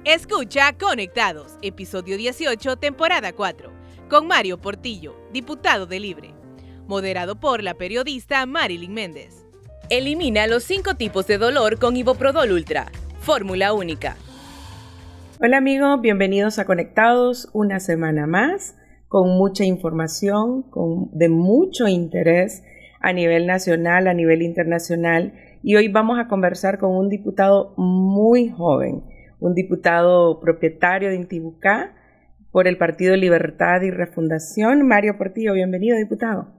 Escucha Conectados, episodio 18, temporada 4, con Mario Portillo, diputado de Libre. Moderado por la periodista Marilyn Méndez. Elimina los 5 tipos de dolor con Iboprodol Ultra. Fórmula única. Hola amigos, bienvenidos a Conectados, una semana más, con mucha información, de mucho interés a nivel nacional, a nivel internacional. Y hoy vamos a conversar con un diputado muy joven, un diputado propietario de Intibucá por el Partido Libertad y Refundación. Mario Portillo, bienvenido, diputado.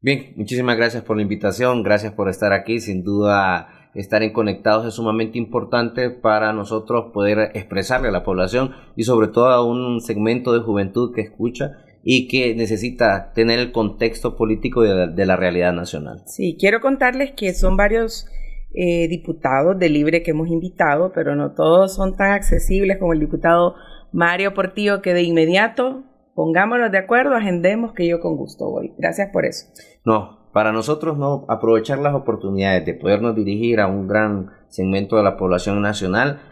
Bien, muchísimas gracias por la invitación, gracias por estar aquí. Sin duda, estar en Conectados es sumamente importante para nosotros poder expresarle a la población y sobre todo a un segmento de juventud que escucha y que necesita tener el contexto político de la realidad nacional. Sí, quiero contarles que son varios diputados de Libre que hemos invitado, pero no todos son tan accesibles como el diputado Mario Portillo, que de inmediato pongámonos de acuerdo, agendemos, que yo con gusto voy. Gracias por eso. No, para nosotros no, aprovechar las oportunidades de podernos dirigir a un gran segmento de la población nacional,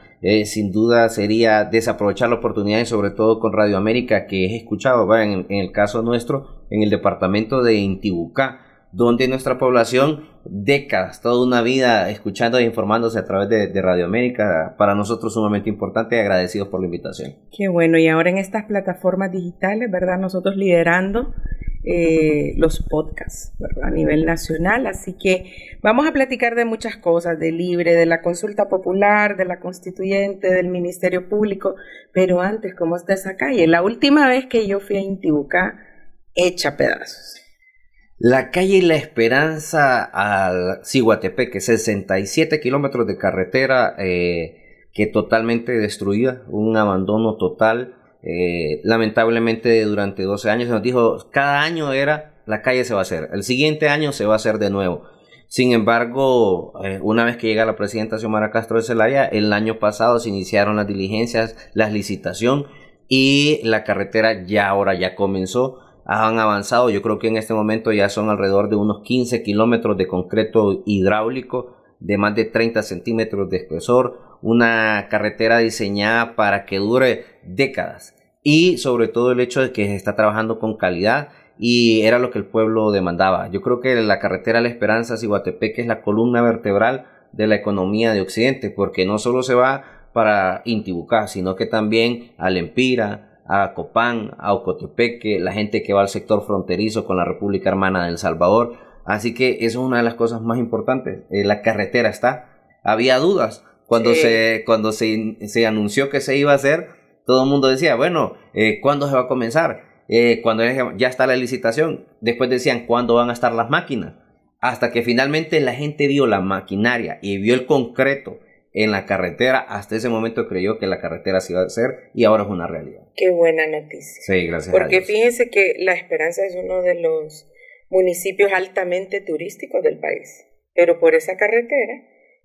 sin duda sería desaprovechar la oportunidad, y sobre todo con Radio América, que es escuchado, en el caso nuestro, en el departamento de Intibucá, donde nuestra población, décadas, toda una vida escuchando e informándose a través de Radio América, para nosotros sumamente importante y agradecidos por la invitación. Qué bueno, y ahora en estas plataformas digitales, ¿verdad? Nosotros liderando los podcasts, ¿verdad? A nivel nacional, así que vamos a platicar de muchas cosas, de Libre, de la consulta popular, de la constituyente, del Ministerio Público, pero antes, ¿cómo está esa calle? La última vez que yo fui a Intibucá, hecha pedazos. La calle La Esperanza al Ciguatepec, 67 kilómetros de carretera que totalmente destruida, un abandono total. Lamentablemente durante 12 años se nos dijo, cada año la calle se va a hacer, el siguiente año se va a hacer de nuevo. Sin embargo, una vez que llega la presidenta Xiomara Castro de Zelaya, el año pasado se iniciaron las diligencias, la licitación, y la carretera ahora ya comenzó. Han avanzado, yo creo que en este momento ya son alrededor de unos 15 kilómetros de concreto hidráulico de más de 30 centímetros de espesor, una carretera diseñada para que dure décadas, y sobre todo el hecho de que se está trabajando con calidad, y era lo que el pueblo demandaba. Yo creo que la carretera La Esperanza Ciguatepec es la columna vertebral de la economía de Occidente, porque no solo se va para Intibucá, sino que también a Lempira, a Copán, a Ocotepeque, la gente que va al sector fronterizo con la República Hermana de El Salvador. Así que eso es una de las cosas más importantes. La carretera está. Había dudas cuando se anunció que se iba a hacer. Todo el mundo decía, bueno, ¿cuándo se va a comenzar? Cuando ya está la licitación. Después decían, ¿cuándo van a estar las máquinas? Hasta que finalmente la gente vio la maquinaria y vio el concreto en la carretera. Hasta ese momento creyó que la carretera se iba a hacer, y ahora es una realidad. Qué buena noticia. Sí, gracias. Porque fíjense que La Esperanza es uno de los municipios altamente turísticos del país, pero por esa carretera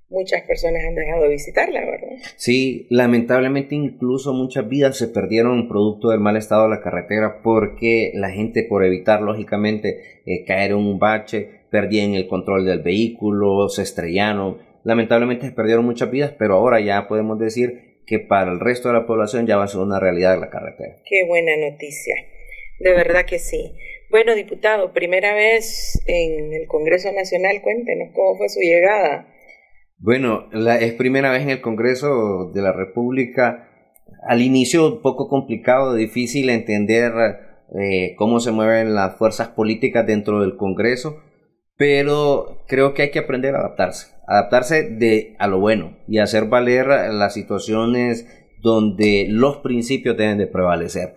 muchas personas han dejado de visitarla, ¿verdad? Sí, lamentablemente incluso muchas vidas se perdieron producto del mal estado de la carretera, porque la gente, por evitar lógicamente caer en un bache, perdían el control del vehículo, se estrellaron. Lamentablemente se perdieron muchas vidas, pero ahora ya podemos decir que para el resto de la población ya va a ser una realidad la carretera. Qué buena noticia, de verdad que sí. Bueno, diputado, primera vez en el Congreso Nacional, cuéntenos cómo fue su llegada. Bueno, es primera vez en el Congreso de la República. Al inicio un poco complicado, difícil entender cómo se mueven las fuerzas políticas dentro del Congreso, pero creo que hay que aprender a adaptarse a lo bueno y hacer valer las situaciones donde los principios deben de prevalecer.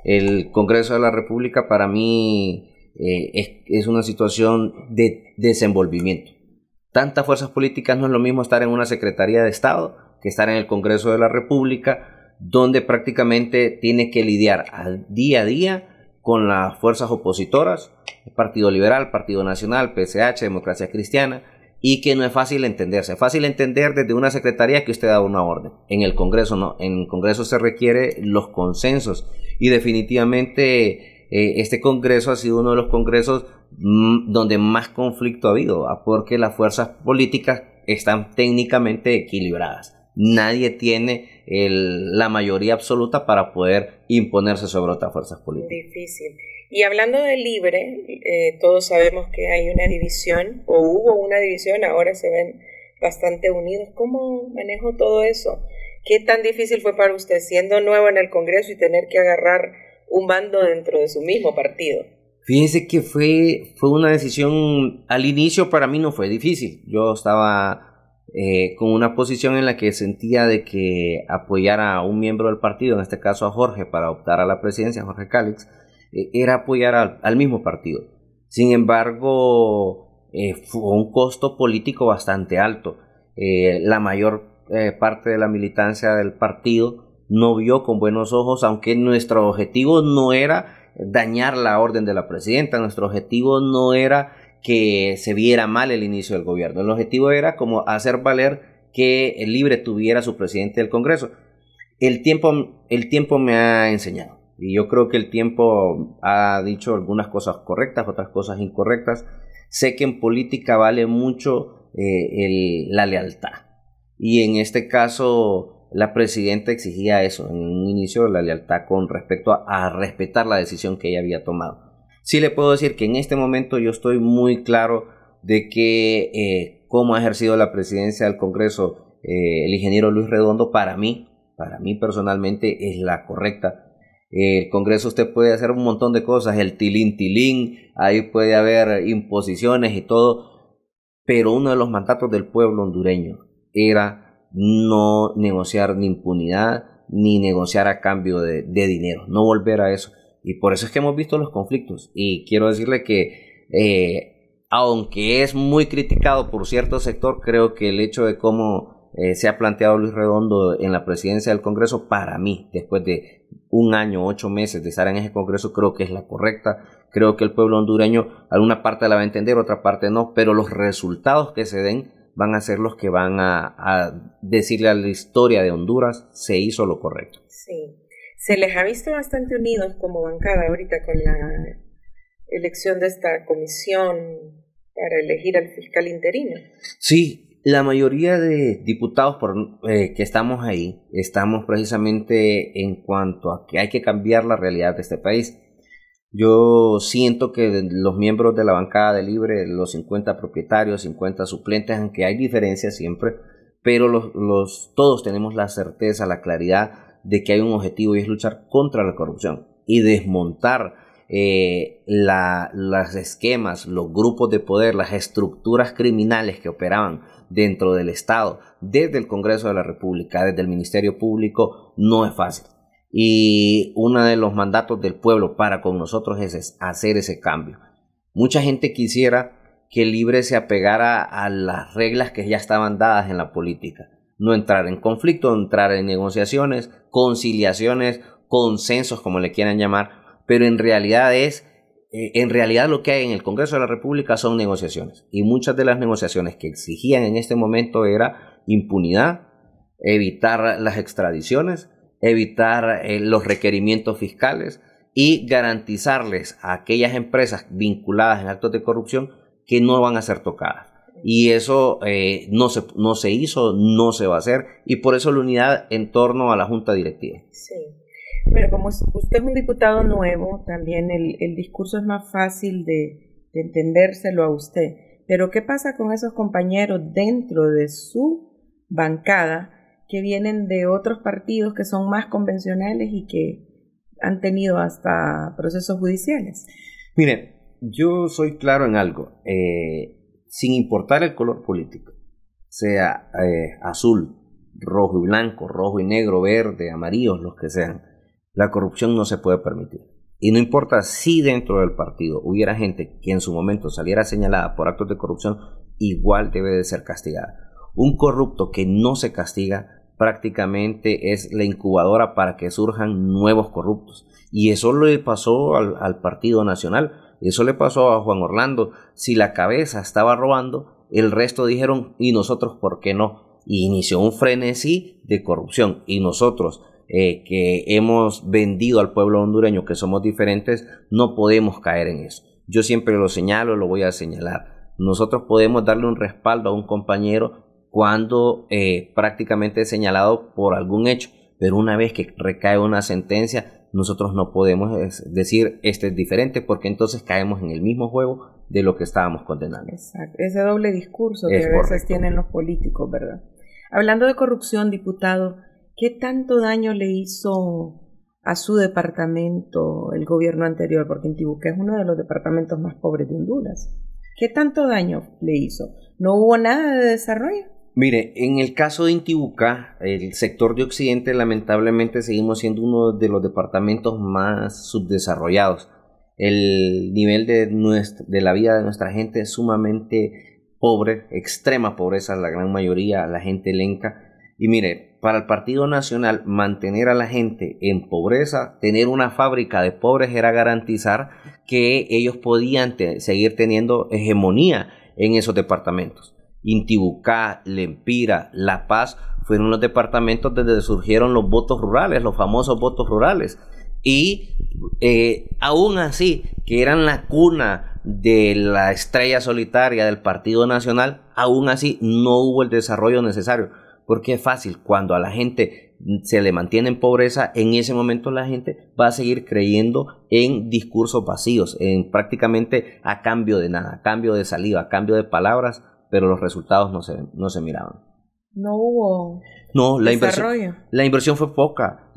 El Congreso de la República para mí es una situación de desenvolvimiento. Tantas fuerzas políticas, no es lo mismo estar en una Secretaría de Estado que estar en el Congreso de la República, donde prácticamente tiene que lidiar día a día con las fuerzas opositoras, el Partido Liberal, Partido Nacional, PSH, Democracia Cristiana, y que no es fácil entenderse. Es fácil entender desde una secretaría que usted da una orden. En el Congreso no. En el Congreso se requiere los consensos, y definitivamente este Congreso ha sido uno de los congresos donde más conflicto ha habido, porque las fuerzas políticas están técnicamente equilibradas. Nadie tiene la mayoría absoluta para poder imponerse sobre otras fuerzas políticas. Difícil. Y hablando de Libre, todos sabemos que hay una división, o hubo una división, ahora se ven bastante unidos. ¿Cómo manejó todo eso? ¿Qué tan difícil fue para usted, siendo nuevo en el Congreso y tener que agarrar un bando dentro de su mismo partido? Fíjense que fue una decisión, al inicio para mí no fue difícil. Yo estaba con una posición en la que sentía de que apoyar a un miembro del partido, en este caso a Jorge, para optar a la presidencia, Jorge Calix, era apoyar al mismo partido. Sin embargo, fue un costo político bastante alto. La mayor parte de la militancia del partido no vio con buenos ojos, aunque nuestro objetivo no era dañar la orden de la presidenta, nuestro objetivo no era que se viera mal el inicio del gobierno, el objetivo era como hacer valer que el Libre tuviera su presidente del Congreso. El tiempo me ha enseñado, y yo creo que el tiempo ha dicho algunas cosas correctas, otras cosas incorrectas. Sé que en política vale mucho la lealtad, y en este caso la presidenta exigía eso, en un inicio, la lealtad con respecto a respetar la decisión que ella había tomado. Sí le puedo decir que en este momento yo estoy muy claro de que cómo ha ejercido la presidencia del Congreso el ingeniero Luis Redondo, para mí personalmente es la correcta. El Congreso usted puede hacer un montón de cosas, el tilín, ahí puede haber imposiciones y todo, pero uno de los mandatos del pueblo hondureño era no negociar ni impunidad, ni negociar a cambio de dinero, no volver a eso. Y por eso es que hemos visto los conflictos. Y quiero decirle que, aunque es muy criticado por cierto sector, creo que el hecho de cómo se ha planteado Luis Redondo en la presidencia del Congreso, para mí, después de 1 año, 8 meses de estar en ese Congreso, creo que es la correcta. Creo que el pueblo hondureño, alguna parte la va a entender, otra parte no, pero los resultados que se den van a ser los que van a decirle a la historia de Honduras, se hizo lo correcto. Sí, se les ha visto bastante unidos como bancada ahorita con la elección de esta comisión para elegir al fiscal interino. Sí, la mayoría de diputados que estamos ahí, estamos precisamente en cuanto a que hay que cambiar la realidad de este país. Yo siento que los miembros de la bancada de Libre, los 50 propietarios, 50 suplentes, aunque hay diferencias siempre, pero todos tenemos la certeza, la claridad de que hay un objetivo y es luchar contra la corrupción y desmontar los esquemas, los grupos de poder, las estructuras criminales que operaban dentro del Estado, desde el Congreso de la República, desde el Ministerio Público. No es fácil. Y uno de los mandatos del pueblo para con nosotros es hacer ese cambio. Mucha gente quisiera que Libre se apegara a las reglas que ya estaban dadas en la política. No entrar en conflicto, no entrar en negociaciones, conciliaciones, consensos, como le quieran llamar, pero en realidad lo que hay en el Congreso de la República son negociaciones. Y muchas de las negociaciones que exigían en este momento era impunidad, evitar las extradiciones, evitar los requerimientos fiscales y garantizarles a aquellas empresas vinculadas en actos de corrupción que no van a ser tocadas. Y eso no se hizo, no se va a hacer, y por eso la unidad en torno a la Junta Directiva. Sí, pero como usted es un diputado nuevo, también el discurso es más fácil de entendérselo a usted. Pero ¿qué pasa con esos compañeros dentro de su bancada que vienen de otros partidos que son más convencionales y que han tenido hasta procesos judiciales? Mire, yo soy claro en algo, sin importar el color político, sea azul, rojo y blanco, rojo y negro, verde, amarillo, los que sean, la corrupción no se puede permitir. Y no importa si dentro del partido hubiera gente que en su momento saliera señalada por actos de corrupción, igual debe de ser castigada. Un corrupto que no se castiga prácticamente es la incubadora para que surjan nuevos corruptos. Y eso le pasó al Partido Nacional, eso le pasó a Juan Orlando. Si la cabeza estaba robando, el resto dijeron, ¿y nosotros por qué no? Y inició un frenesí de corrupción. Y nosotros, que hemos vendido al pueblo hondureño que somos diferentes, no podemos caer en eso. Yo siempre lo señalo, lo voy a señalar. Nosotros podemos darle un respaldo a un compañero cuando prácticamente es señalado por algún hecho, pero una vez que recae una sentencia, nosotros no podemos decir este es diferente, porque entonces caemos en el mismo juego de lo que estábamos condenando. Exacto, ese doble discurso que a veces tienen los políticos, ¿verdad? Hablando de corrupción, diputado, ¿qué tanto daño le hizo a su departamento el gobierno anterior? Porque Intibucá es uno de los departamentos más pobres de Honduras. ¿Qué tanto daño le hizo? ¿No hubo nada de desarrollo? Mire, en el caso de Intibucá, el sector de Occidente, lamentablemente seguimos siendo uno de los departamentos más subdesarrollados. El nivel de la vida de nuestra gente es sumamente pobre, extrema pobreza, la gran mayoría, la gente lenca. Y mire, para el Partido Nacional, mantener a la gente en pobreza, tener una fábrica de pobres era garantizar que ellos podían seguir teniendo hegemonía en esos departamentos. Intibucá, Lempira, La Paz fueron los departamentos donde surgieron los votos rurales, los famosos votos rurales. Y aún así, que eran la cuna de la estrella solitaria del Partido Nacional, aún así no hubo el desarrollo necesario. Porque es fácil, cuando a la gente se le mantiene en pobreza, en ese momento la gente va a seguir creyendo en discursos vacíos, en prácticamente a cambio de nada, a cambio de saliva, a cambio de palabras, pero los resultados no se miraban. No hubo desarrollo. La inversión fue poca,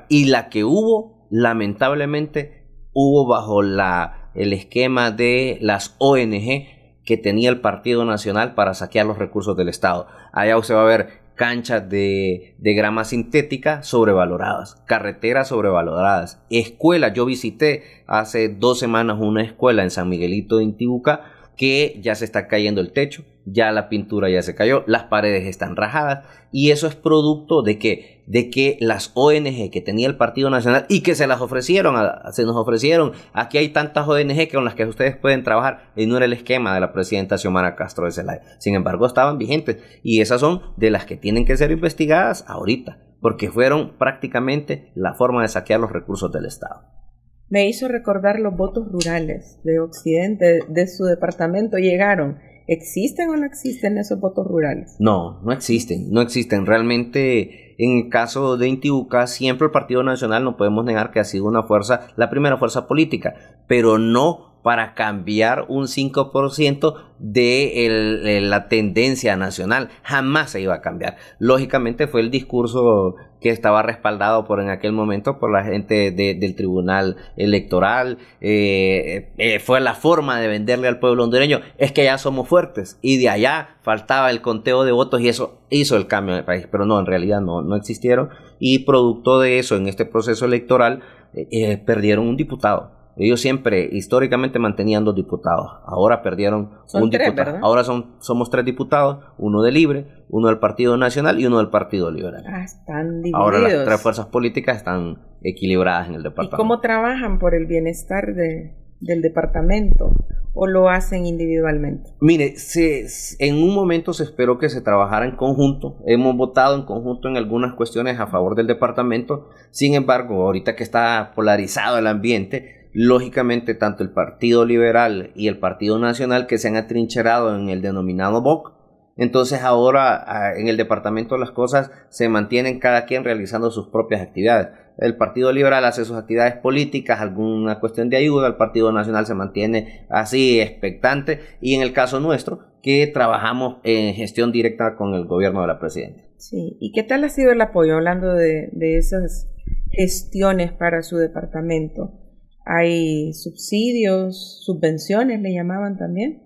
y la que hubo, lamentablemente, hubo bajo el esquema de las ONG que tenía el Partido Nacional para saquear los recursos del Estado. Allá usted va a ver canchas de grama sintética sobrevaloradas, carreteras sobrevaloradas, escuelas. Yo visité hace 2 semanas una escuela en San Miguelito de Intibucá que ya se está cayendo el techo, ya la pintura ya se cayó, las paredes están rajadas, y eso es producto de que las ONG que tenía el Partido Nacional y que se nos ofrecieron, aquí hay tantas ONG con las que ustedes pueden trabajar, y no era el esquema de la presidenta Xiomara Castro de Zelaya. Sin embargo, estaban vigentes, y esas son de las que tienen que ser investigadas ahorita, porque fueron prácticamente la forma de saquear los recursos del Estado. Me hizo recordar los votos rurales de Occidente, de su departamento. ¿Llegaron? ¿Existen o no existen esos votos rurales? No existen. Realmente, en el caso de Intibucá, siempre el Partido Nacional, no podemos negar que ha sido la primera fuerza política, pero no para cambiar un 5% de la tendencia nacional. Jamás se iba a cambiar. Lógicamente fue el discurso que estaba respaldado en aquel momento por la gente del Tribunal Electoral. Fue la forma de venderle al pueblo hondureño, es que ya somos fuertes, y de allá faltaba el conteo de votos, y eso hizo el cambio en el país. Pero no, en realidad no existieron, y producto de eso, en este proceso electoral, perdieron un diputado. Ellos siempre, históricamente, mantenían 2 diputados. Ahora perdieron un diputado. ¿Verdad? Ahora somos 3 diputados, uno de Libre, uno del Partido Nacional y uno del Partido Liberal. Están divididos. Ahora las 3 fuerzas políticas están equilibradas en el departamento. ¿Y cómo trabajan por el bienestar del departamento? ¿O lo hacen individualmente? Mire, en un momento se esperó que se trabajara en conjunto. Hemos votado en conjunto en algunas cuestiones a favor del departamento. Sin embargo, ahorita que está polarizado el ambiente, lógicamente tanto el Partido Liberal y el Partido Nacional, que se han atrincherado en el denominado BOC, entonces ahora en el departamento las cosas se mantienen cada quien realizando sus propias actividades. El Partido Liberal hace sus actividades políticas, alguna cuestión de ayuda, el Partido Nacional se mantiene así expectante, y en el caso nuestro, que trabajamos en gestión directa con el gobierno de la presidenta. Sí, ¿y qué tal ha sido el apoyo, hablando de esas gestiones para su departamento? ¿Hay subsidios, subvenciones, le llamaban también?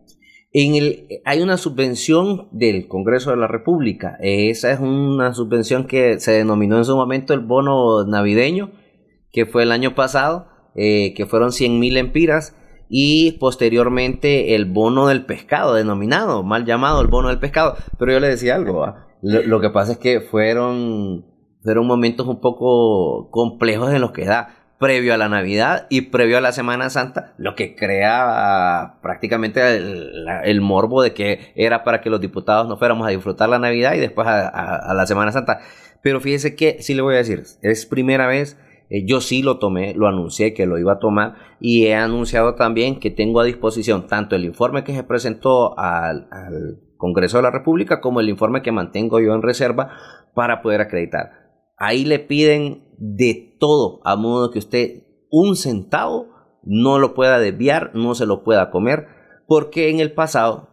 Hay una subvención del Congreso de la República. Esa es una subvención que se denominó en su momento el bono navideño, que fue el año pasado, que fueron 100,000 lempiras, y posteriormente el bono del pescado, denominado, mal llamado el bono del pescado. Pero yo le decía algo, lo que pasa es que fueron momentos un poco complejos en los que previo a la Navidad y previo a la Semana Santa, lo que crea prácticamente el morbo de que era para que los diputados no fuéramos a disfrutar la Navidad y después a la Semana Santa. Pero fíjese que, sí le voy a decir, es primera vez, yo sí lo tomé, lo anuncié que lo iba a tomar, y he anunciado también que tengo a disposición tanto el informe que se presentó al Congreso de la República, como el informe que mantengo yo en reserva para poder acreditar. Ahí le piden de todo, a modo que usted un centavo no lo pueda desviar, no se lo pueda comer, porque en el pasado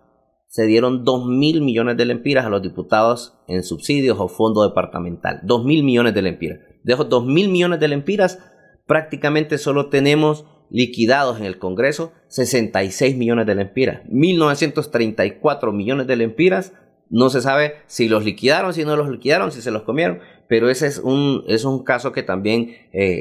se dieron 2.000 millones de lempiras a los diputados en subsidios o fondo departamental. 2.000 millones de lempiras. De esos 2.000 millones de lempiras, prácticamente solo tenemos liquidados en el Congreso 66 millones de lempiras. 1.934 millones de lempiras. No se sabe si los liquidaron, si no los liquidaron, si se los comieron, pero ese es un caso que también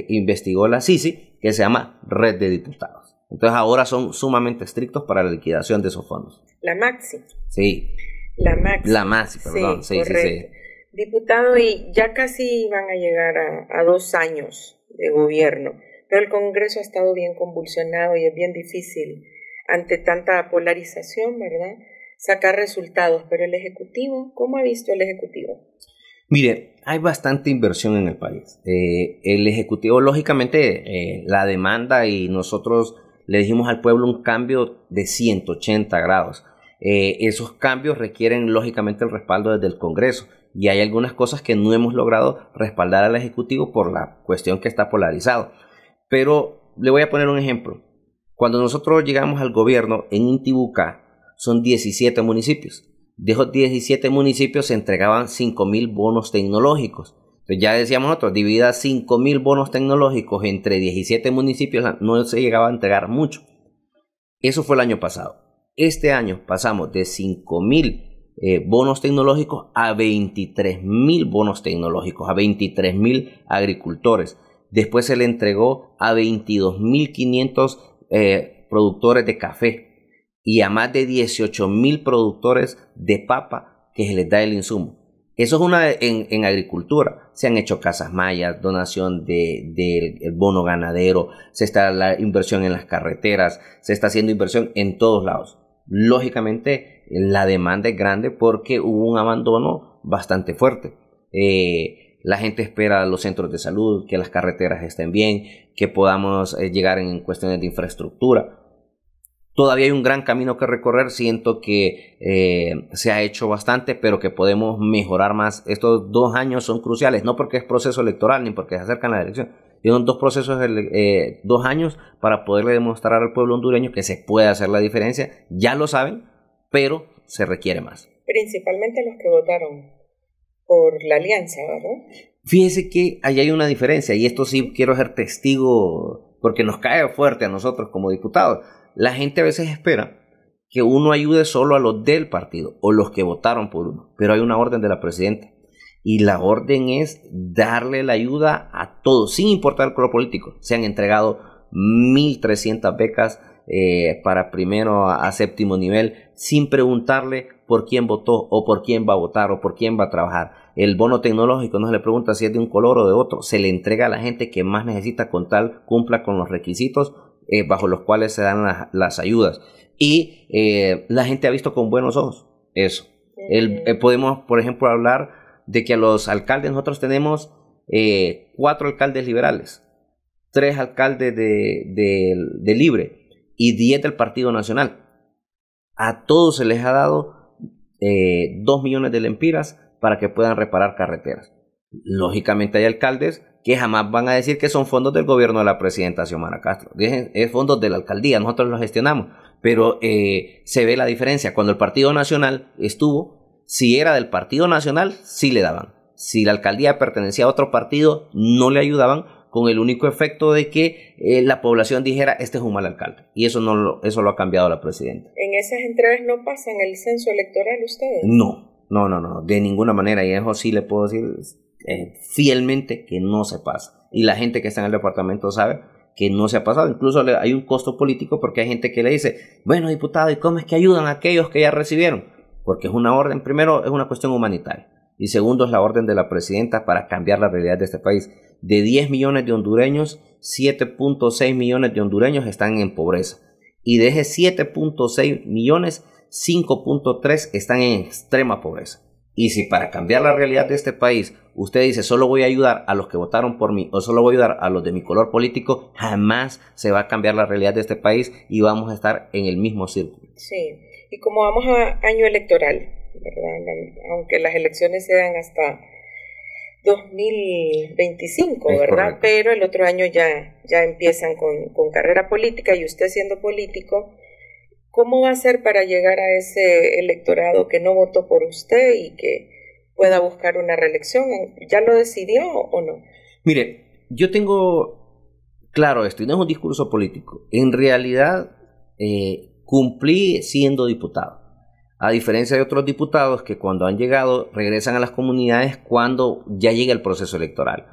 investigó la CICI, que se llama Red de Diputados. Entonces ahora son sumamente estrictos para la liquidación de esos fondos. La Maxi. Sí. La Maxi, perdón. Sí, correcto. Sí. Diputado, y ya casi van a llegar a 2 años de gobierno, pero el Congreso ha estado bien convulsionado y es bien difícil ante tanta polarización, ¿verdad?, sacar resultados. Pero el Ejecutivo, ¿cómo ha visto el Ejecutivo? Mire, hay bastante inversión en el país. El Ejecutivo, lógicamente, la demanda, y nosotros le dijimos al pueblo un cambio de 180 grados. Esos cambios requieren, lógicamente, el respaldo desde el Congreso. Y hay algunas cosas que no hemos logrado respaldar al Ejecutivo por la cuestión que está polarizado. Pero le voy a poner un ejemplo. Cuando nosotros llegamos al gobierno en Intibucá, son 17 municipios. De esos 17 municipios se entregaban 5.000 bonos tecnológicos. Entonces ya decíamos nosotros, divida 5.000 bonos tecnológicos entre 17 municipios, no se llegaba a entregar mucho. Eso fue el año pasado. Este año pasamos de 5.000 bonos tecnológicos a 23.000 bonos tecnológicos, a 23.000 agricultores. Después se le entregó a 22.500 productores de café y a más de 18.000 productores de papa que se les da el insumo. Eso es una en agricultura. Se han hecho casas mayas, donación del bono ganadero, se está la inversión en las carreteras, se está haciendo inversión en todos lados. Lógicamente la demanda es grande porque hubo un abandono bastante fuerte. La gente espera los centros de salud, que las carreteras estén bien, que podamos llegar en cuestiones de infraestructura. Todavía hay un gran camino que recorrer. Siento que se ha hecho bastante, pero que podemos mejorar más. Estos 2 años son cruciales, no porque es proceso electoral ni porque se acercan las elecciones. Son 2 años para poderle demostrar al pueblo hondureño que se puede hacer la diferencia. Ya lo saben, pero se requiere más. Principalmente los que votaron por la alianza, ¿verdad? Fíjese que ahí hay una diferencia, y esto sí quiero ser testigo porque nos cae fuerte a nosotros como diputados. La gente a veces espera que uno ayude solo a los del partido o los que votaron por uno, pero hay una orden de la presidenta y la orden es darle la ayuda a todos, sin importar el color político. Se han entregado 1.300 becas para primero a séptimo nivel, sin preguntarle por quién votó o por quién va a votar o por quién va a trabajar. El bono tecnológico no se le pregunta si es de un color o de otro, se le entrega a la gente que más necesita con tal cumpla con los requisitos bajo los cuales se dan las ayudas. Y la gente ha visto con buenos ojos eso. Podemos, por ejemplo, hablar de que a los alcaldes nosotros tenemos 4 alcaldes liberales, 3 alcaldes de Libre y 10 del Partido Nacional. A todos se les ha dado 2 millones de lempiras para que puedan reparar carreteras. Lógicamente hay alcaldes que jamás van a decir que son fondos del gobierno de la presidenta Xiomara Castro. Es fondos de la alcaldía, nosotros los gestionamos. Pero se ve la diferencia. Cuando el Partido Nacional estuvo, si era del Partido Nacional, sí le daban. Si la alcaldía pertenecía a otro partido, no le ayudaban, con el único efecto de que la población dijera, este es un mal alcalde. Y eso lo ha cambiado la presidenta. ¿En esas entregas no pasan el censo electoral ustedes? No, de ninguna manera. Y eso sí le puedo decir fielmente que no se pasa. Y la gente que está en el departamento sabe que no se ha pasado. Incluso hay un costo político porque hay gente que le dice, bueno, diputado, ¿y cómo es que ayudan a aquellos que ya recibieron? Porque es una orden, primero, es una cuestión humanitaria. Y segundo, es la orden de la presidenta para cambiar la realidad de este país. De 10 millones de hondureños, 7.6 millones de hondureños están en pobreza. Y de esos 7.6 millones, 5.3 están en extrema pobreza. Y si para cambiar la realidad de este país usted dice solo voy a ayudar a los que votaron por mí o solo voy a ayudar a los de mi color político, jamás se va a cambiar la realidad de este país y vamos a estar en el mismo círculo. Sí, y como vamos a año electoral, ¿verdad? Aunque las elecciones sean hasta 2025, ¿verdad? Correcto. Pero el otro año ya empiezan con carrera política, y usted siendo político, ¿cómo va a hacer para llegar a ese electorado que no votó por usted y que pueda buscar una reelección? ¿Ya lo decidió o no? Mire, yo tengo claro esto, y no es un discurso político. En realidad, cumplí siendo diputado. A diferencia de otros diputados que cuando han llegado regresan a las comunidades cuando ya llega el proceso electoral.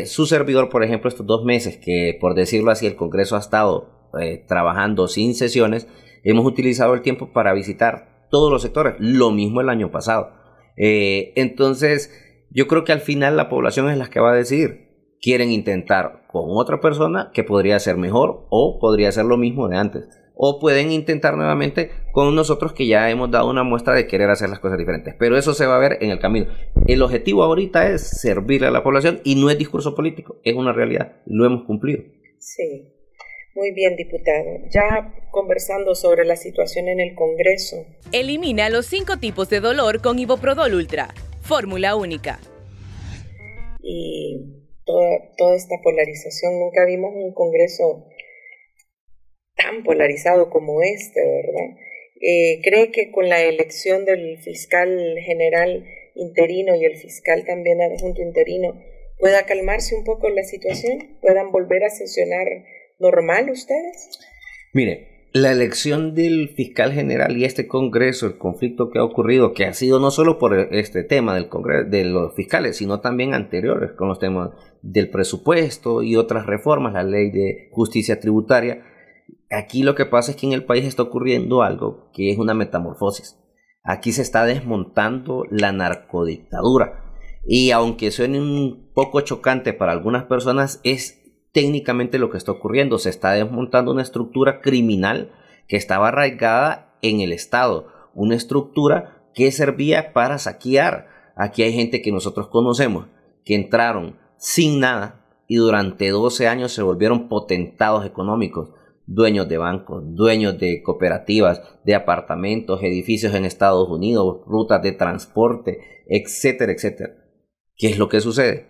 Su servidor, por ejemplo, estos 2 meses que, por decirlo así, el Congreso ha estado trabajando sin sesiones, hemos utilizado el tiempo para visitar todos los sectores, lo mismo el año pasado. Entonces, yo creo que al final la población es la que va a decidir. Quieren intentar con otra persona que podría ser mejor o podría ser lo mismo de antes. O pueden intentar nuevamente con nosotros que ya hemos dado una muestra de querer hacer las cosas diferentes. Pero eso se va a ver en el camino. El objetivo ahorita es servirle a la población y no es discurso político, es una realidad. Lo hemos cumplido. Sí, muy bien, diputado. Ya conversando sobre la situación en el Congreso. Elimina los 5 tipos de dolor con Iboprodol Ultra. Fórmula única. Y toda esta polarización, nunca vimos un Congreso tan polarizado como este, ¿verdad? ¿Cree que con la elección del fiscal general interino y el fiscal también adjunto interino pueda calmarse un poco la situación? ¿Puedan volver a sesionar normal ustedes? Mire, la elección del fiscal general y este Congreso, el conflicto que ha ocurrido, que ha sido no solo por este tema del Congreso, de los fiscales, sino también anteriores, con los temas del presupuesto y otras reformas, la ley de justicia tributaria. Aquí lo que pasa es que en el país está ocurriendo algo que es una metamorfosis. Aquí se está desmontando la narcodictadura. Y aunque suene un poco chocante para algunas personas, es técnicamente lo que está ocurriendo. Se está desmontando una estructura criminal que estaba arraigada en el Estado. Una estructura que servía para saquear. Aquí hay gente que nosotros conocemos, que entraron sin nada y durante 12 años se volvieron potentados económicos. Dueños de bancos, dueños de cooperativas, de apartamentos, edificios en Estados Unidos, rutas de transporte, etcétera, etcétera. ¿Qué es lo que sucede?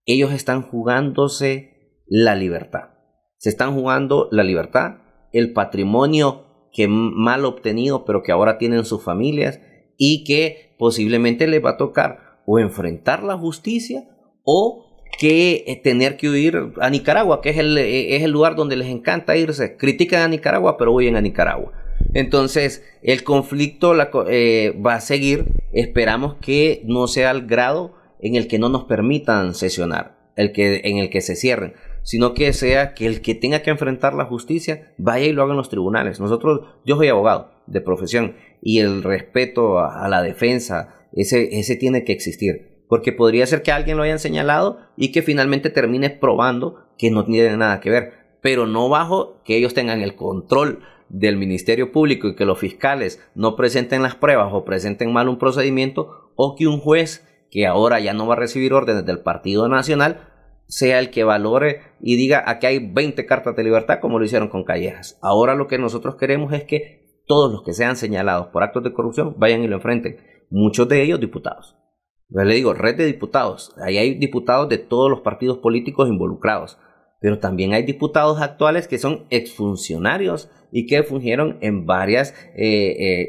Ellos están jugándose la libertad. Se están jugando la libertad, el patrimonio que mal obtenido, pero que ahora tienen sus familias y que posiblemente les va a tocar o enfrentar la justicia o que tener que huir a Nicaragua, que es el lugar donde les encanta irse. Critican a Nicaragua, pero huyen a Nicaragua. Entonces, el conflicto va a seguir. Esperamos que no sea el grado en el que no nos permitan sesionar, en el que se cierren, sino que sea que el que tenga que enfrentar la justicia vaya y lo haga en los tribunales. Yo soy abogado de profesión y el respeto a la defensa, ese tiene que existir. Porque podría ser que alguien lo hayan señalado y que finalmente termine probando que no tiene nada que ver, pero no bajo que ellos tengan el control del Ministerio Público y que los fiscales no presenten las pruebas o presenten mal un procedimiento, o que un juez que ahora ya no va a recibir órdenes del Partido Nacional sea el que valore y diga aquí hay 20 cartas de libertad como lo hicieron con Callejas. Ahora lo que nosotros queremos es que todos los que sean señalados por actos de corrupción vayan y lo enfrenten, muchos de ellos diputados. Yo le digo, red de diputados. Ahí hay diputados de todos los partidos políticos involucrados. Pero también hay diputados actuales que son exfuncionarios y que fungieron en varias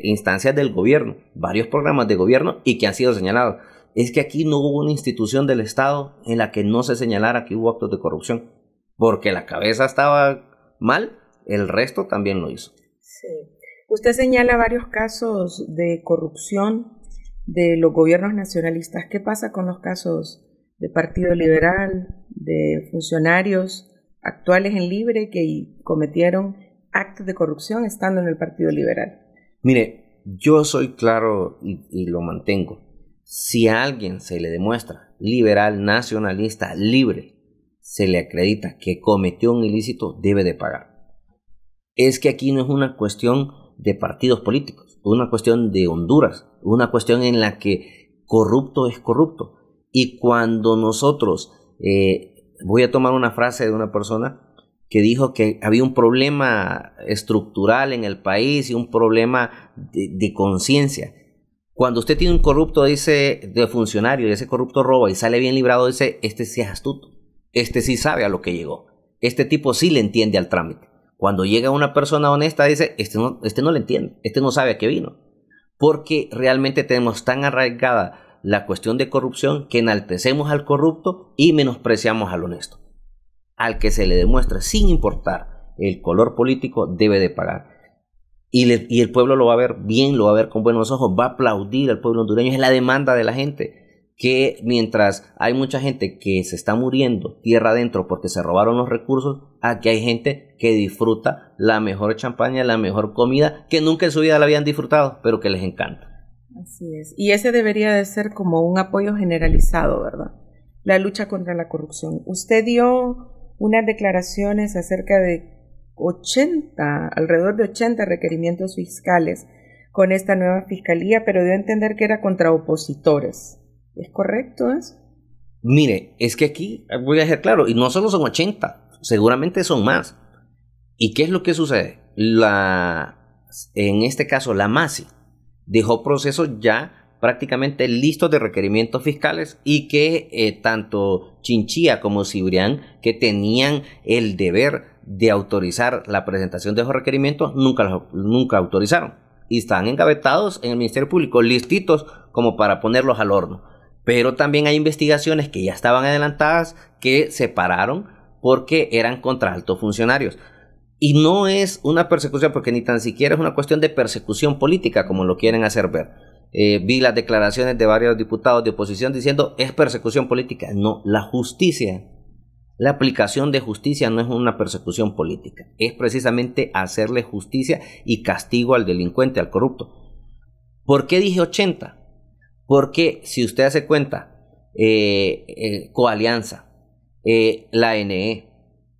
instancias del gobierno, varios programas de gobierno y que han sido señalados. Es que aquí no hubo una institución del Estado en la que no se señalara que hubo actos de corrupción. Porque la cabeza estaba mal, el resto también lo hizo. Sí. Usted señala varios casos de corrupción de los gobiernos nacionalistas. ¿Qué pasa con los casos de Partido Liberal, de funcionarios actuales en Libre que cometieron actos de corrupción estando en el Partido Liberal? Mire, yo soy claro y lo mantengo. Si a alguien se le demuestra liberal, nacionalista, libre, se le acredita que cometió un ilícito, debe de pagar. Es que aquí no es una cuestión de partidos políticos, es una cuestión de Honduras, una cuestión en la que corrupto es corrupto. Y cuando nosotros, voy a tomar una frase de una persona que dijo que había un problema estructural en el país y un problema de conciencia. Cuando usted tiene un corrupto de funcionario y ese corrupto roba y sale bien librado, dice, este sí es astuto, este sí sabe a lo que llegó, este tipo sí le entiende al trámite. Cuando llega una persona honesta, dice, este no le entiende, este no sabe a qué vino. Porque realmente tenemos tan arraigada la cuestión de corrupción que enaltecemos al corrupto y menospreciamos al honesto. Al que se le demuestra, sin importar el color político, debe de pagar. Y el pueblo lo va a ver bien, lo va a ver con buenos ojos, va a aplaudir al pueblo hondureño. Es la demanda de la gente, que mientras hay mucha gente que se está muriendo tierra adentro porque se robaron los recursos, aquí hay gente que disfruta la mejor champaña, la mejor comida, que nunca en su vida la habían disfrutado, pero que les encanta. Así es. Y ese debería de ser como un apoyo generalizado, ¿verdad? La lucha contra la corrupción. Usted dio unas declaraciones acerca de alrededor de 80 requerimientos fiscales con esta nueva fiscalía, pero dio a entender que era contra opositores. ¿Es correcto eso? Mire, es que aquí voy a ser claro, y no solo son 80, seguramente son más. ¿Y qué es lo que sucede? En este caso, la MASI dejó procesos ya prácticamente listos de requerimientos fiscales y que tanto Chinchilla como Cibrián, que tenían el deber de autorizar la presentación de esos requerimientos, nunca autorizaron. Y están engavetados en el Ministerio Público, listitos como para ponerlos al horno. Pero también hay investigaciones que ya estaban adelantadas que se pararon porque eran contra altos funcionarios. Y no es una persecución, porque ni tan siquiera es una cuestión de persecución política como lo quieren hacer ver. Vi las declaraciones de varios diputados de oposición diciendo es persecución política. No, la justicia, la aplicación de justicia no es una persecución política. Es precisamente hacerle justicia y castigo al delincuente, al corrupto. ¿Por qué dije 80? Porque si usted hace cuenta, Coalianza, la ANE,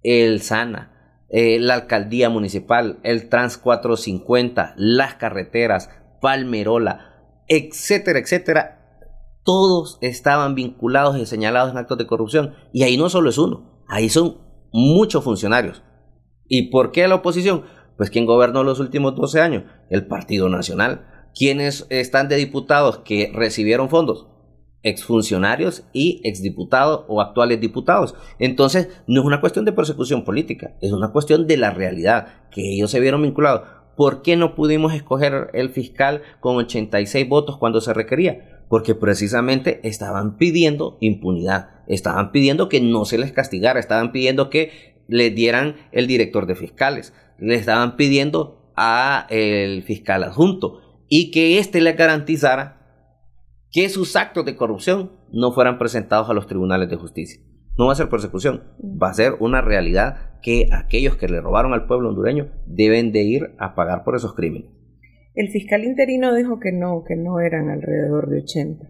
el SANA, la alcaldía municipal, el Trans 450, las carreteras, Palmerola, etcétera, etcétera, todos estaban vinculados y señalados en actos de corrupción. Y ahí no solo es uno, ahí son muchos funcionarios. ¿Y por qué la oposición? Pues ¿quién gobernó los últimos 12 años? El Partido Nacional. ¿Quiénes están de diputados que recibieron fondos? Exfuncionarios y exdiputados o actuales diputados. Entonces no es una cuestión de persecución política, es una cuestión de la realidad, que ellos se vieron vinculados. ¿Por qué no pudimos escoger el fiscal con 86 votos cuando se requería? Porque precisamente estaban pidiendo impunidad, estaban pidiendo que no se les castigara, estaban pidiendo que les dieran el director de fiscales, le estaban pidiendo a el fiscal adjunto y que éste les garantizara que sus actos de corrupción no fueran presentados a los tribunales de justicia. No va a ser persecución, va a ser una realidad que aquellos que le robaron al pueblo hondureño deben de ir a pagar por esos crímenes. El fiscal interino dijo que no eran alrededor de 80.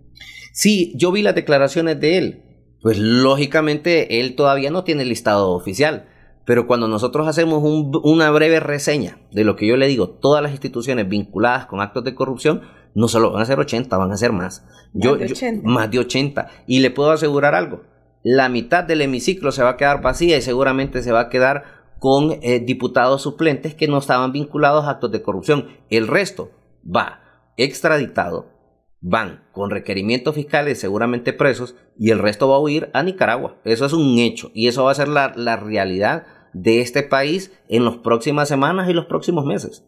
Sí, yo vi las declaraciones de él. Pues lógicamente él todavía no tiene el listado oficial. Pero cuando nosotros hacemos una breve reseña de lo que yo le digo, todas las instituciones vinculadas con actos de corrupción, no solo van a ser 80, van a ser más. Más de 80. Y le puedo asegurar algo. La mitad del hemiciclo se va a quedar vacía y seguramente se va a quedar con diputados suplentes que no estaban vinculados a actos de corrupción. El resto va extraditado, van con requerimientos fiscales seguramente presos y el resto va a huir a Nicaragua. Eso es un hecho y eso va a ser la realidad de este país en las próximas semanas y los próximos meses.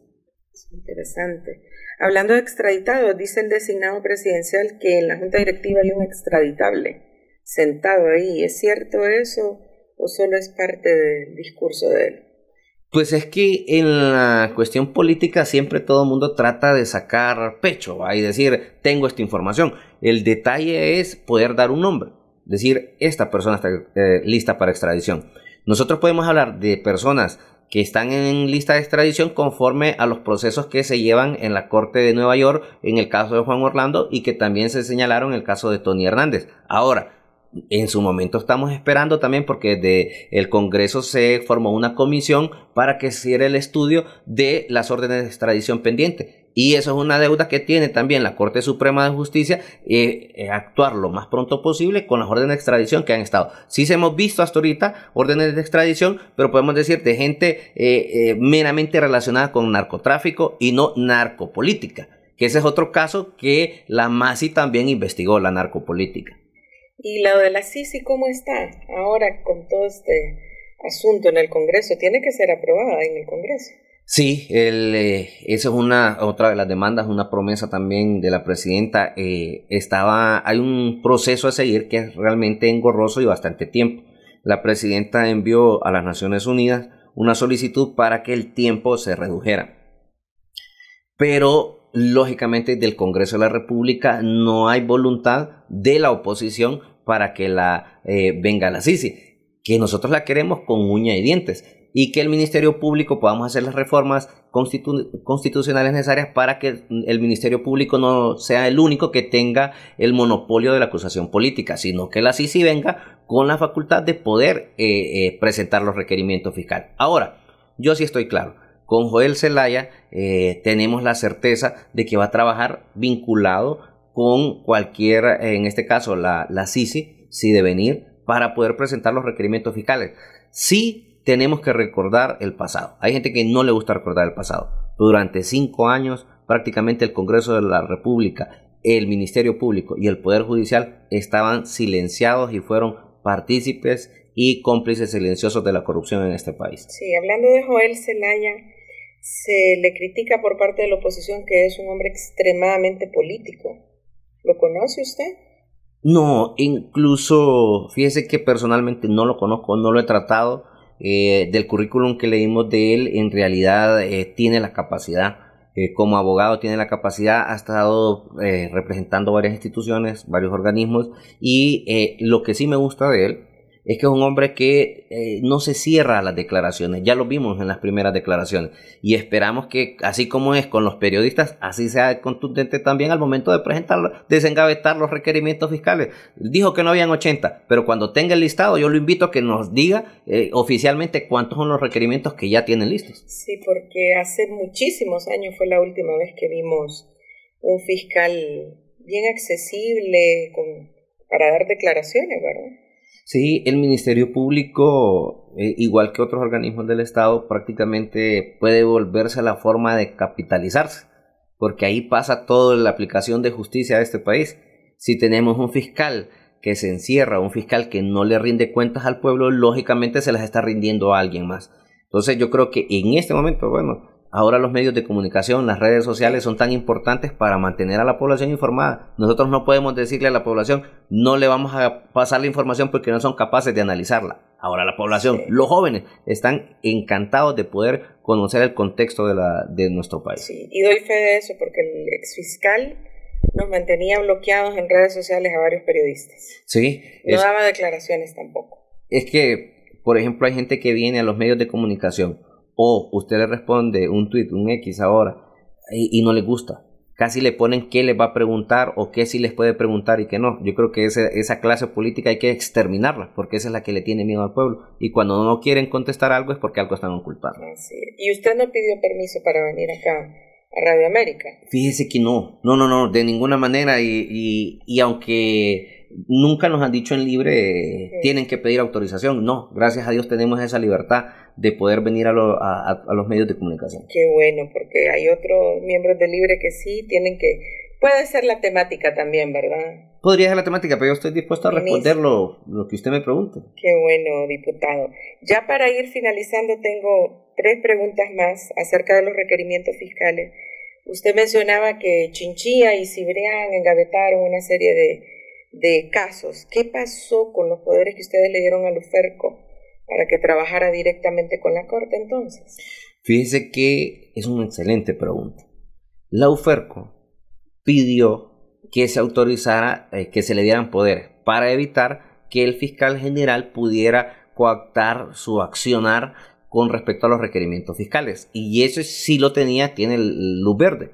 Interesante. Hablando de extraditados, dice el designado presidencial que en la junta directiva hay un extraditable sentado ahí. ¿Es cierto eso o solo es parte del discurso de él? Pues es que en la cuestión política siempre todo el mundo trata de sacar pecho, ¿va? Y decir, tengo esta información. El detalle es poder dar un nombre, decir, esta persona está lista para extradición. Nosotros podemos hablar de personas que están en lista de extradición conforme a los procesos que se llevan en la Corte de Nueva York en el caso de Juan Orlando y que también se señalaron en el caso de Tony Hernández. Ahora, en su momento estamos esperando también porque desde el Congreso se formó una comisión para que se hiciera el estudio de las órdenes de extradición pendientes. Y eso es una deuda que tiene también la Corte Suprema de Justicia, actuar lo más pronto posible con las órdenes de extradición que han estado. Sí se hemos visto hasta ahorita órdenes de extradición, pero podemos decir de gente meramente relacionada con narcotráfico y no narcopolítica. que ese es otro caso que la MASI también investigó, la narcopolítica. ¿Y la de la Sisi cómo está ahora con todo este asunto en el Congreso? Tiene que ser aprobada en el Congreso. Sí, esa es otra de las demandas, una promesa también de la presidenta. Hay un proceso a seguir que es realmente engorroso y bastante tiempo. La presidenta envió a las Naciones Unidas una solicitud para que el tiempo se redujera. Pero, lógicamente, del Congreso de la República no hay voluntad de la oposición para que venga la Sisi, que nosotros la queremos con uña y dientes, y que el Ministerio Público podamos hacer las reformas constitucionales necesarias para que el Ministerio Público no sea el único que tenga el monopolio de la acusación política, sino que la Sisi venga con la facultad de poder presentar los requerimientos fiscales. Ahora, yo sí estoy claro, con Joel Zelaya tenemos la certeza de que va a trabajar vinculado con cualquier, en este caso la Sisi, si de venir, para poder presentar los requerimientos fiscales. Sí, tenemos que recordar el pasado. Hay gente que no le gusta recordar el pasado. Durante 5 años, prácticamente el Congreso de la República, el Ministerio Público y el Poder Judicial estaban silenciados y fueron partícipes y cómplices silenciosos de la corrupción en este país. Sí, hablando de Joel Zelaya, se le critica por parte de la oposición que es un hombre extremadamente político. ¿Lo conoce usted? No, incluso fíjese que personalmente no lo conozco, no lo he tratado. Del currículum que leímos de él, en realidad tiene la capacidad, como abogado tiene la capacidad, ha estado representando varias instituciones, varios organismos, y lo que sí me gusta de él es que es un hombre que no se cierra a las declaraciones. Ya lo vimos en las primeras declaraciones y esperamos que, así como es con los periodistas, así sea contundente también al momento de presentar, desengavetar los requerimientos fiscales. Dijo que no habían 80, pero cuando tenga el listado yo lo invito a que nos diga oficialmente cuántos son los requerimientos que ya tienen listos. Sí, porque hace muchísimos años fue la última vez que vimos un fiscal bien accesible para dar declaraciones, ¿verdad? Sí, el Ministerio Público, igual que otros organismos del Estado, prácticamente puede volverse la forma de capitalizarse, porque ahí pasa toda la aplicación de justicia de este país. Si tenemos un fiscal que se encierra, un fiscal que no le rinde cuentas al pueblo, lógicamente se las está rindiendo a alguien más. Entonces yo creo que en este momento, bueno, ahora los medios de comunicación, las redes sociales son tan importantes para mantener a la población informada. Nosotros no podemos decirle a la población, no le vamos a pasar la información porque no son capaces de analizarla. Ahora la población, los jóvenes, están encantados de poder conocer el contexto de nuestro país. Sí, y doy fe de eso porque el exfiscal nos mantenía bloqueados en redes sociales a varios periodistas. Sí. No daba declaraciones tampoco. Es que, por ejemplo, hay gente que viene a los medios de comunicación, o usted le responde un tweet, un X ahora, y no le gusta. Casi le ponen qué les va a preguntar o qué sí les puede preguntar y qué no. Yo creo que esa clase política hay que exterminarla, porque esa es la que le tiene miedo al pueblo. Y cuando no quieren contestar algo es porque algo están ocultando. Así es. ¿Y usted no pidió permiso para venir acá a Radio América? Fíjese que no, de ninguna manera. Y aunque nunca nos han dicho en libre, tienen que pedir autorización. No, gracias a Dios tenemos esa libertad de poder venir a los medios de comunicación. Qué bueno, porque hay otros miembros de Libre que sí tienen que... Puede ser la temática también, ¿verdad? Podría ser la temática, pero yo estoy dispuesto a responder lo que usted me pregunte. Qué bueno, diputado. Ya para ir finalizando, tengo 3 preguntas más acerca de los requerimientos fiscales. Usted mencionaba que Chinchilla y Cibrián engavetaron una serie de casos. ¿Qué pasó con los poderes que ustedes le dieron a Luferco para que trabajara directamente con la Corte entonces? Fíjese que es una excelente pregunta. La UFERCO pidió que se autorizara, que se le dieran poderes para evitar que el fiscal general pudiera coactar su accionar con respecto a los requerimientos fiscales. Y eso sí lo tiene luz verde,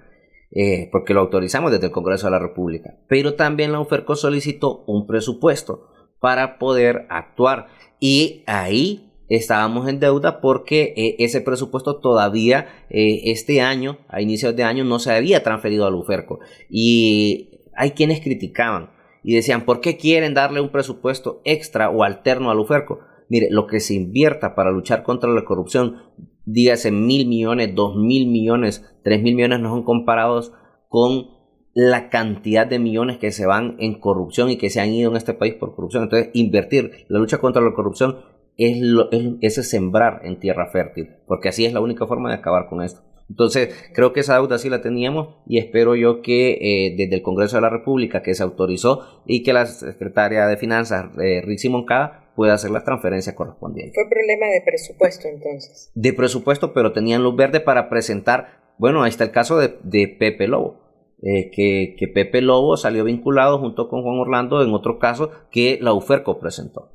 porque lo autorizamos desde el Congreso de la República. Pero también la UFERCO solicitó un presupuesto para poder actuar. Y ahí estábamos en deuda porque ese presupuesto todavía este año, a inicios de año, no se había transferido al UFERCO. Y hay quienes criticaban y decían, ¿por qué quieren darle un presupuesto extra o alterno al UFERCO? Mire, lo que se invierta para luchar contra la corrupción, dígase 1.000 millones, 2.000 millones, 3.000 millones, no son comparados con la cantidad de millones que se van en corrupción y que se han ido en este país por corrupción. Entonces, invertir la lucha contra la corrupción es sembrar en tierra fértil, porque así es la única forma de acabar con esto. Entonces, creo que esa deuda sí la teníamos y espero yo que desde el Congreso de la República, que se autorizó, y que la secretaria de Finanzas, Rixi Moncada, pueda hacer las transferencias correspondientes. ¿Fue problema de presupuesto entonces? De presupuesto, pero tenían luz verde para presentar. Bueno, ahí está el caso de Pepe Lobo. Que Pepe Lobo salió vinculado junto con Juan Orlando en otro caso que la UFERCO presentó.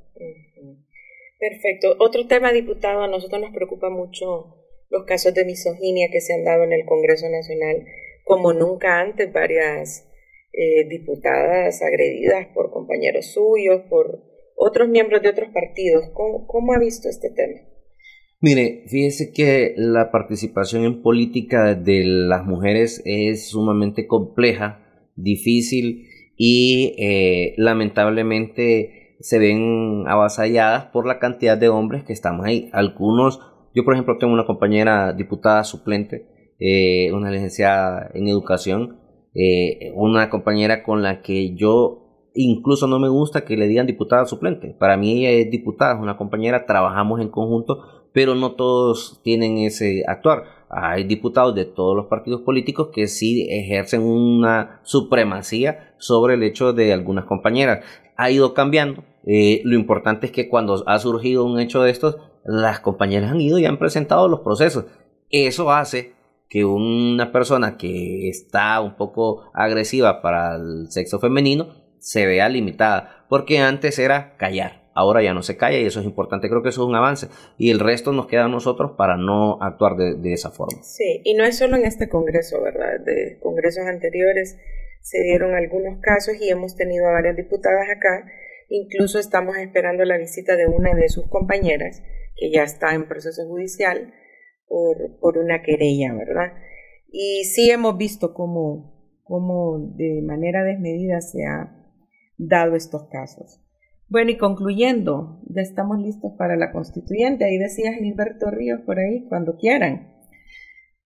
Perfecto. Otro tema, diputado, a nosotros nos preocupa mucho los casos de misoginia que se han dado en el Congreso Nacional, como nunca antes, varias diputadas agredidas por compañeros suyos, por otros miembros de otros partidos. ¿Cómo ha visto este tema? Mire, fíjese que la participación en política de las mujeres es sumamente compleja, difícil y lamentablemente se ven avasalladas por la cantidad de hombres que estamos ahí. Algunos, yo por ejemplo tengo una compañera diputada suplente, una licenciada en educación, una compañera con la que yo incluso no me gusta que le digan diputada suplente. Para mí ella es diputada, es una compañera, trabajamos en conjunto, pero no todos tienen ese actuar. Hay diputados de todos los partidos políticos que sí ejercen una supremacía sobre el hecho de algunas compañeras. Ha ido cambiando. Lo importante es que cuando ha surgido un hecho de estos, las compañeras han ido y han presentado los procesos. Eso hace que una persona que está un poco agresiva para el sexo femenino se vea limitada, porque antes era callar. Ahora ya no se calla y eso es importante, creo que eso es un avance y el resto nos queda a nosotros para no actuar de esa forma. Sí, y no es solo en este congreso, ¿verdad? De congresos anteriores se dieron algunos casos y hemos tenido a varias diputadas acá, incluso estamos esperando la visita de una de sus compañeras que ya está en proceso judicial por una querella, ¿verdad? Y sí hemos visto cómo de manera desmedida se ha dado estos casos. Bueno, y concluyendo, ya estamos listos para la constituyente. Ahí decía Gilberto Ríos por ahí, cuando quieran.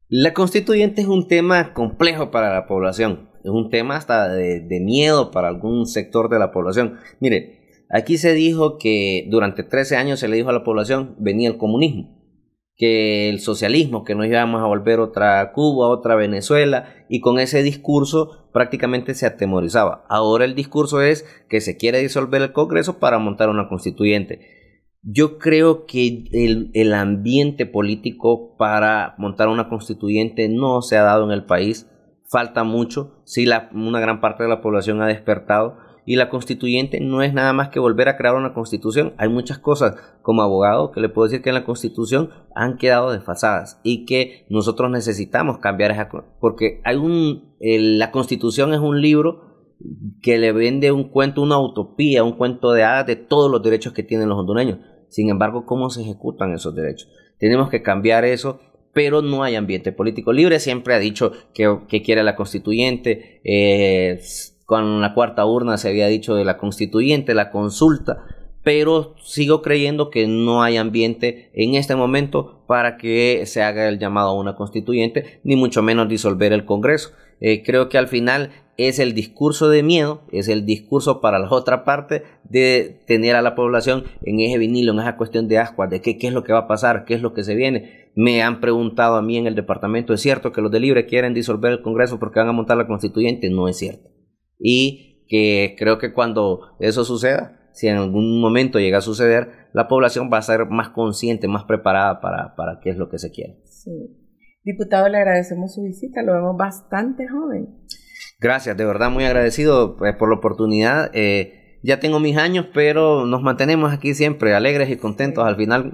La constituyente es un tema complejo para la población. Es un tema hasta de miedo para algún sector de la población. Mire, aquí se dijo que durante 13 años se le dijo a la población, venía el comunismo, que el socialismo, que nos íbamos a volver otra Cuba, otra Venezuela, y con ese discurso prácticamente se atemorizaba. Ahora el discurso es que se quiere disolver el Congreso para montar una constituyente. Yo creo que el ambiente político para montar una constituyente no se ha dado en el país. Falta mucho. Sí, una gran parte de la población ha despertado. Y la constituyente no es nada más que volver a crear una constitución. Hay muchas cosas como abogado que le puedo decir que en la constitución han quedado desfasadas y que nosotros necesitamos cambiar esa, porque la constitución es un libro que le vende un cuento, una utopía, un cuento de hadas de todos los derechos que tienen los hondureños. Sin embargo, ¿cómo se ejecutan esos derechos? Tenemos que cambiar eso, pero no hay ambiente político libre. Siempre ha dicho que quiere la constituyente, con la cuarta urna se había dicho de la constituyente, la consulta, pero sigo creyendo que no hay ambiente en este momento para que se haga el llamado a una constituyente, ni mucho menos disolver el Congreso. Creo que al final es el discurso de miedo, es el discurso para la otra parte de tener a la población en ese vinilo, en esa cuestión de ascuas, de qué es lo que va a pasar, qué es lo que se viene. Me han preguntado a mí en el departamento, ¿es cierto que los de Libre quieren disolver el Congreso porque van a montar la constituyente? No es cierto. Y que creo que cuando eso suceda, si en algún momento llega a suceder, la población va a ser más consciente, más preparada para qué es lo que se quiere. Sí. Diputado, le agradecemos su visita, lo vemos bastante joven. Gracias, de verdad muy agradecido por la oportunidad. Ya tengo mis años, pero nos mantenemos aquí siempre alegres y contentos. Al final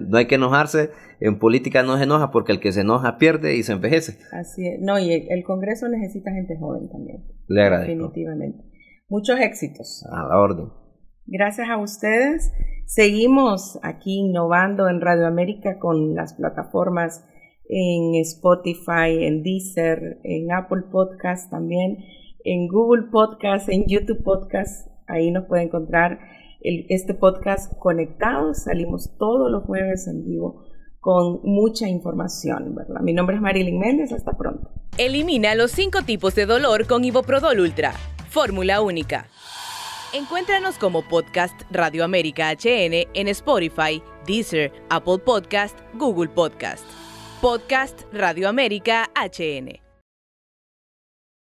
no hay que enojarse. En política no se enoja porque el que se enoja pierde y se envejece. Así es. No, y el Congreso necesita gente joven también. Le agradezco. Definitivamente. Muchos éxitos. A la orden. Gracias a ustedes. Seguimos aquí innovando en Radio América con las plataformas en Spotify, en Deezer, en Apple Podcast también, en Google Podcast, en YouTube Podcast. Ahí nos puede encontrar este podcast Conectados. Salimos todos los jueves en vivo con mucha información, ¿verdad? Mi nombre es Marilyn Méndez, hasta pronto. Elimina los 5 tipos de dolor con Iboprodol Ultra, fórmula única. Encuéntranos como Podcast Radio América HN en Spotify, Deezer, Apple Podcast, Google Podcast. Podcast Radio América HN.